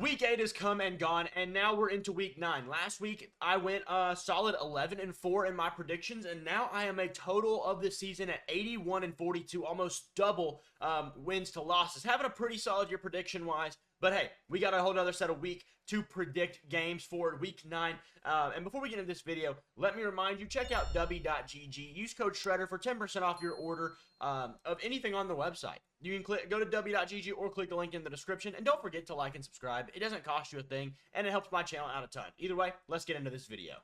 Week 8 has come and gone, and now we're into Week 9. Last week, I went solid 11-4 in my predictions, and now I am a total of the season at 81-42, almost double wins to losses. Having a pretty solid year prediction-wise, but hey, we got a whole other set of week to predict games for Week 9. And before we get into this video, let me remind you, check out DUBBY.gg. Use code SHREDDER for 10% off your order of anything on the website. You can go to DUBBY.gg or click the link in the description. And don't forget to like and subscribe. It doesn't cost you a thing, and it helps my channel out a ton. Either way, let's get into this video.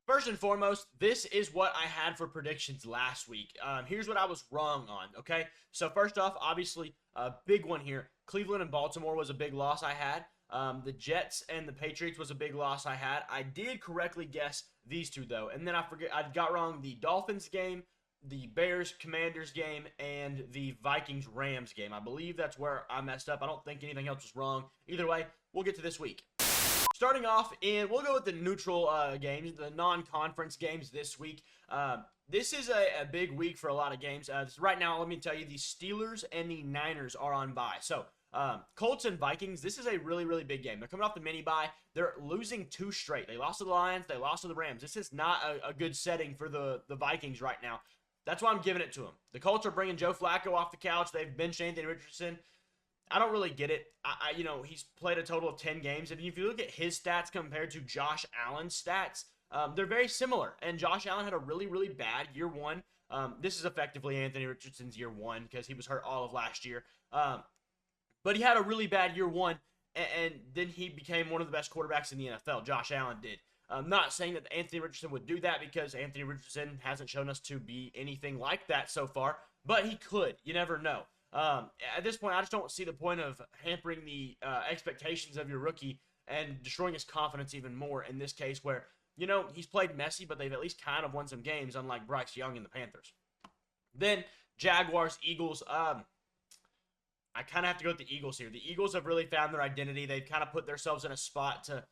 First and foremost, this is what I had for predictions last week. Here's what I was wrong on, okay? So first off, obviously, a big one here. Cleveland and Baltimore was a big loss I had. The Jets and the Patriots was a big loss I had. I did correctly guess these two, though. And then I got wrong the Dolphins game, the Bears-Commanders game, and the Vikings-Rams game. I believe that's where I messed up. I don't think anything else was wrong. Either way, we'll get to this week. Starting off, and we'll go with the neutral games, the non-conference games this week. This is a big week for a lot of games. Right now, let me tell you, the Steelers and the Niners are on bye. So, Colts and Vikings, this is a really, really big game. They're coming off the mini-bye. They're losing 2 straight. They lost to the Lions. They lost to the Rams. This is not a good setting for the Vikings right now. That's why I'm giving it to them. The Colts are bringing Joe Flacco off the couch. They've benched Anthony Richardson. I don't really get it. You know, he's played a total of 10 games. And if you look at his stats compared to Josh Allen's stats, they're very similar. And Josh Allen had a really, really bad year 1. This is effectively Anthony Richardson's year 1 because he was hurt all of last year. But he had a really bad year 1, and then he became one of the best quarterbacks in the NFL. Josh Allen did. I'm not saying that Anthony Richardson would do that because Anthony Richardson hasn't shown us to be anything like that so far. But he could. You never know. At this point, I just don't see the point of hampering the expectations of your rookie and destroying his confidence even more in this case where, you know, he's played messy, but they've at least kind of won some games, unlike Bryce Young and the Panthers. Then, Jaguars, Eagles. I kind of have to go with the Eagles here. The Eagles have really found their identity. They've kind of put themselves in a spot to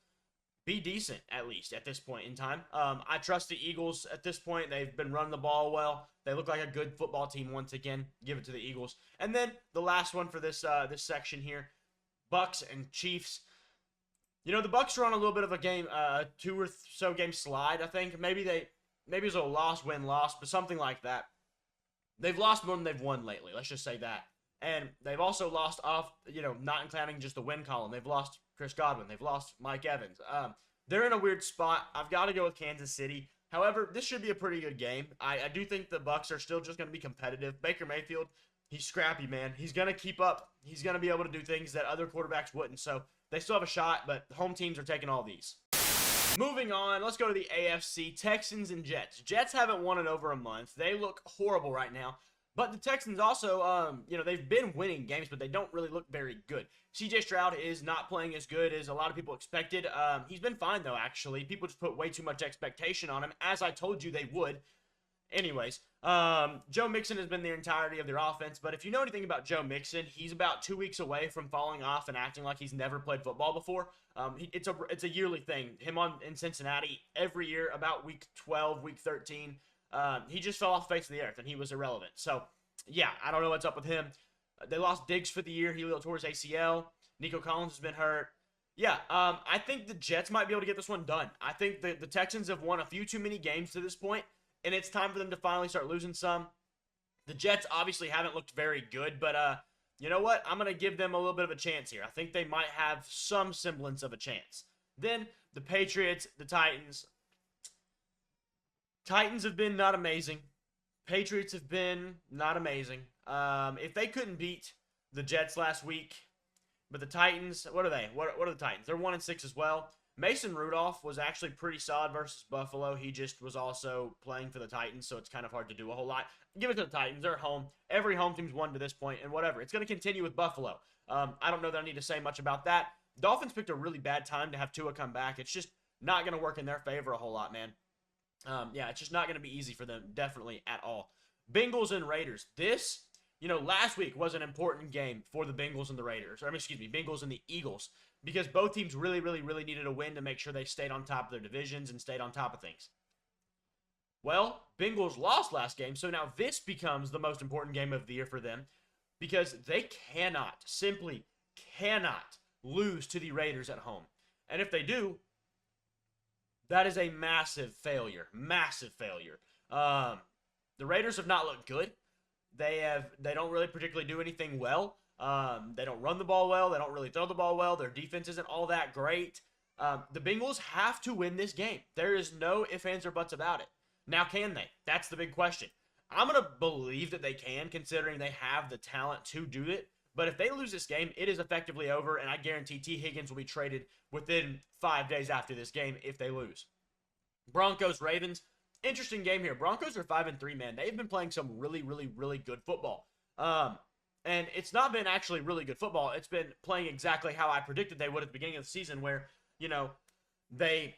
be decent, at least, at this point in time. I trust the Eagles at this point. They've been running the ball well. They look like a good football team once again. Give it to the Eagles. And then the last one for this this section here, Bucks and Chiefs. You know, the Bucks are on a little bit of a game, 2 or so game slide, I think. Maybe it was a loss, win-loss, but something like that. They've lost more than they've won lately. Let's just say that. And they've also lost off, you know, not including just the win column. They've lost Chris Godwin. They've lost Mike Evans. They're in a weird spot. I've got to go with Kansas City. However, this should be a pretty good game. I do think the Bucks are still just going to be competitive. Baker Mayfield, he's scrappy, man. He's going to keep up. He's going to be able to do things that other quarterbacks wouldn't. So they still have a shot, but home teams are taking all these. Moving on, let's go to the AFC. Texans and Jets. Jets haven't won in over a month. They look horrible right now. But the Texans also, you know, they've been winning games, but they don't really look very good. C.J. Stroud is not playing as good as a lot of people expected. He's been fine, though, actually. People just put way too much expectation on him, as I told you they would. Anyways, Joe Mixon has been the entirety of their offense. But if you know anything about Joe Mixon, he's about 2 weeks away from falling off and acting like he's never played football before. It's a yearly thing. Him in Cincinnati every year, about week 12, week 13. He just fell off the face of the earth, and he was irrelevant. So, yeah, I don't know what's up with him. They lost Diggs for the year. He tore his ACL. Nico Collins has been hurt. Yeah, I think the Jets might be able to get this one done. I think the Texans have won a few too many games to this point, and it's time for them to finally start losing some. The Jets obviously haven't looked very good, but you know what? I'm going to give them a little bit of a chance here. I think they might have some semblance of a chance. Then the Patriots, the Titans. Titans have been not amazing. Patriots have been not amazing. If they couldn't beat the Jets last week, but the Titans, what are they? What are the Titans? They're 1-6 as well. Mason Rudolph was actually pretty solid versus Buffalo. He just was also playing for the Titans, so it's kind of hard to do a whole lot. Give it to the Titans. They're at home. Every home team's won to this point, and whatever. It's going to continue with Buffalo. I don't know that I need to say much about that. Dolphins picked a really bad time to have Tua come back. It's just not going to work in their favor a whole lot, man. Yeah, it's just not going to be easy for them, definitely, at all. Bengals and Raiders. This, you know, last week was an important game for the Bengals and the Raiders. Excuse me, Bengals and the Eagles. because both teams really, really, really needed a win to make sure they stayed on top of their divisions and stayed on top of things. Well, Bengals lost last game, so now this becomes the most important game of the year for them because they simply cannot lose to the Raiders at home. And if they do, that is a massive failure. Massive failure. The Raiders have not looked good. They don't really particularly do anything well. They don't run the ball well. They don't really throw the ball well. Their defense isn't all that great. The Bengals have to win this game. There is no ifs, ands, or buts about it. Now, can they? That's the big question. I'm going to believe that they can, considering they have the talent to do it. But if they lose this game, it is effectively over, and I guarantee T. Higgins will be traded within 5 days after this game if they lose. Broncos, Ravens. Interesting game here. Broncos are 5-3, man. They've been playing some really, really, really good football. And it's not been actually really good football. It's been playing exactly how I predicted they would at the beginning of the season where, they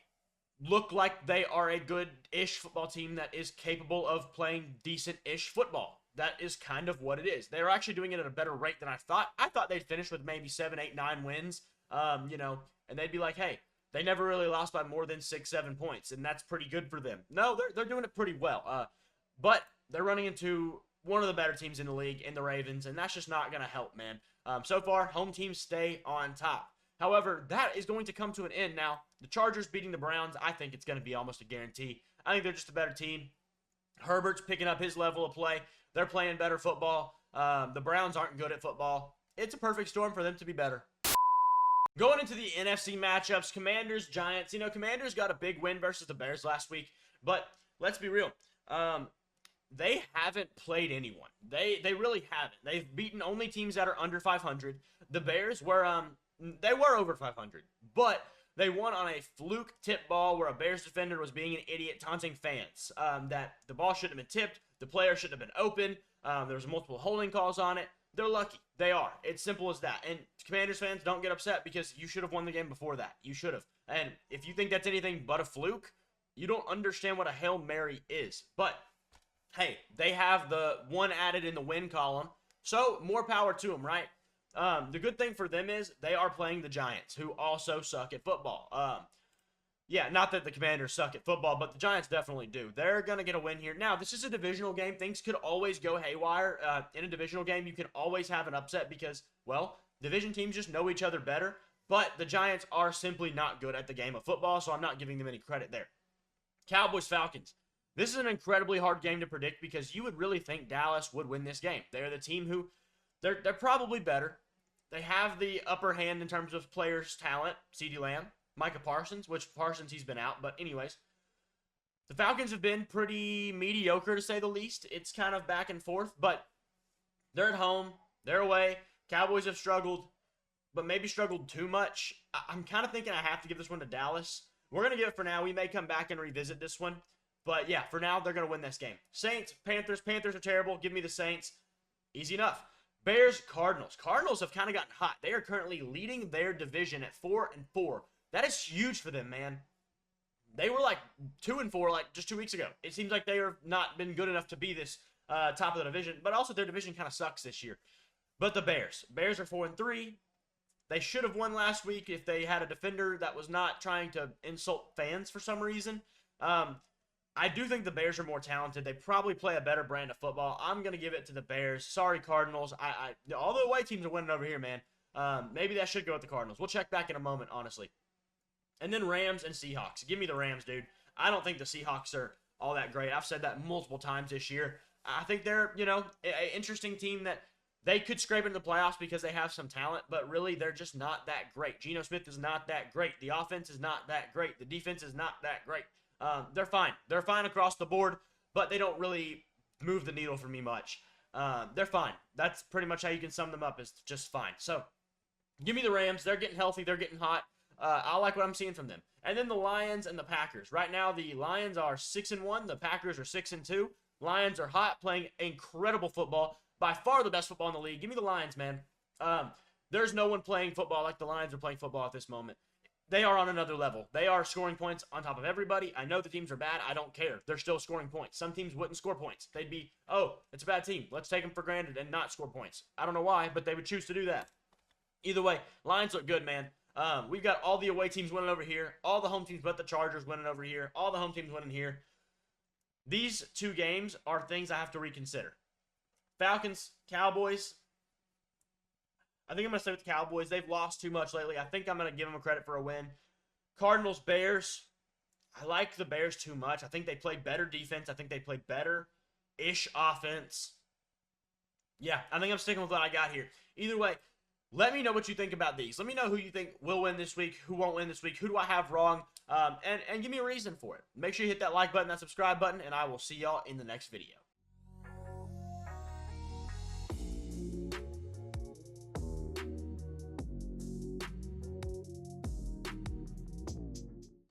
look like they are a good-ish football team that is capable of playing decent-ish football. That is kind of what it is. They're actually doing it at a better rate than I thought. I thought they'd finish with maybe 7, 8, 9 wins, and they'd be like, hey, they never really lost by more than 6, 7 points, and that's pretty good for them. No, they're doing it pretty well. But they're running into one of the better teams in the league in the Ravens, and that's just not going to help, man. So far, home teams stay on top. However, that is going to come to an end now. The Chargers beating the Browns, I think it's going to be almost a guarantee. I think they're just a better team. Herbert's picking up his level of play. They're playing better football. The Browns aren't good at football. It's a perfect storm for them to be better. Going into the NFC matchups, Commanders, Giants. Commanders got a big win versus the Bears last week, but let's be real. They haven't played anyone. They really haven't. They've beaten only teams that are under 500. The Bears were they were over 500, but they won on a fluke tip ball where a Bears defender was being an idiot, taunting fans. That the ball shouldn't have been tipped. The player shouldn't have been open. There was multiple holding calls on it. They're lucky. They are. It's simple as that. And Commanders fans, don't get upset because you should have won the game before that. You should have. And if you think that's anything but a fluke, you don't understand what a Hail Mary is. But, hey, they have the one added in the win column. So, more power to them, right? The good thing for them is they are playing the Giants, who also suck at football. Yeah, not that the Commanders suck at football, but the Giants definitely do. They're going to get a win here. Now, this is a divisional game. Things could always go haywire. In a divisional game, you can always have an upset because, well, division teams just know each other better. But the Giants are simply not good at the game of football, so I'm not giving them any credit there. Cowboys, Falcons. This is an incredibly hard game to predict because you would really think Dallas would win this game. They're the team who, they're probably better. They have the upper hand in terms of players' talent. CeeDee Lamb. Micah Parsons, which Parsons, he's been out. But anyways, the Falcons have been pretty mediocre, to say the least. It's kind of back and forth, but they're at home. They're away. Cowboys have struggled, but maybe struggled too much. I'm kind of thinking I have to give this one to Dallas. We're going to give it for now. We may come back and revisit this one. But yeah, for now, they're going to win this game. Saints, Panthers. Panthers are terrible. Give me the Saints. Easy enough. Bears, Cardinals. Cardinals have kind of gotten hot. They are currently leading their division at 4-4. That is huge for them, man. They were like 2-4 like just 2 weeks ago. It seems like they have not been good enough to be this top of the division, but also their division kind of sucks this year. But the Bears are 4-3. They should have won last week if they had a defender that was not trying to insult fans for some reason. I do think the Bears are more talented. They probably play a better brand of football. I'm going to give it to the Bears. Sorry, Cardinals. All the away teams are winning over here, man. Maybe that should go with the Cardinals. We'll check back in a moment, honestly. And then Rams and Seahawks. Give me the Rams, dude. I don't think the Seahawks are all that great. I've said that multiple times this year. I think they're, an interesting team that they could scrape into the playoffs because they have some talent, but really they're just not that great. Geno Smith is not that great. The offense is not that great. The defense is not that great. They're fine. They're fine across the board, but they don't really move the needle for me much. They're fine. That's pretty much how you can sum them up, is just fine. So, give me the Rams. They're getting healthy. They're getting hot. I like what I'm seeing from them. And then the Lions and the Packers. Right now, the Lions are 6-1. The Packers are 6-2. Lions are hot, playing incredible football. By far the best football in the league. Give me the Lions, man. There's no one playing football like the Lions are playing football at this moment. They are on another level. They are scoring points on top of everybody. I know the teams are bad. I don't care. They're still scoring points. Some teams wouldn't score points. They'd be, oh, it's a bad team. Let's take them for granted and not score points. I don't know why, but they would choose to do that. Either way, Lions look good, man. We've got all the away teams winning over here, all the home teams but the Chargers winning over here, all the home teams winning here. These two games are things I have to reconsider. Falcons, Cowboys. I think I'm going to stay with the Cowboys. They've lost too much lately. I think I'm going to give them a credit for a win. Cardinals, Bears. I like the Bears too much. I think they play better defense. I think they play better-ish offense. Yeah, I think I'm sticking with what I got here. Either way, let me know what you think about these. Let me know who you think will win this week, who won't win this week, who do I have wrong, and give me a reason for it. Make sure you hit that like button, that subscribe button, and I will see y'all in the next video.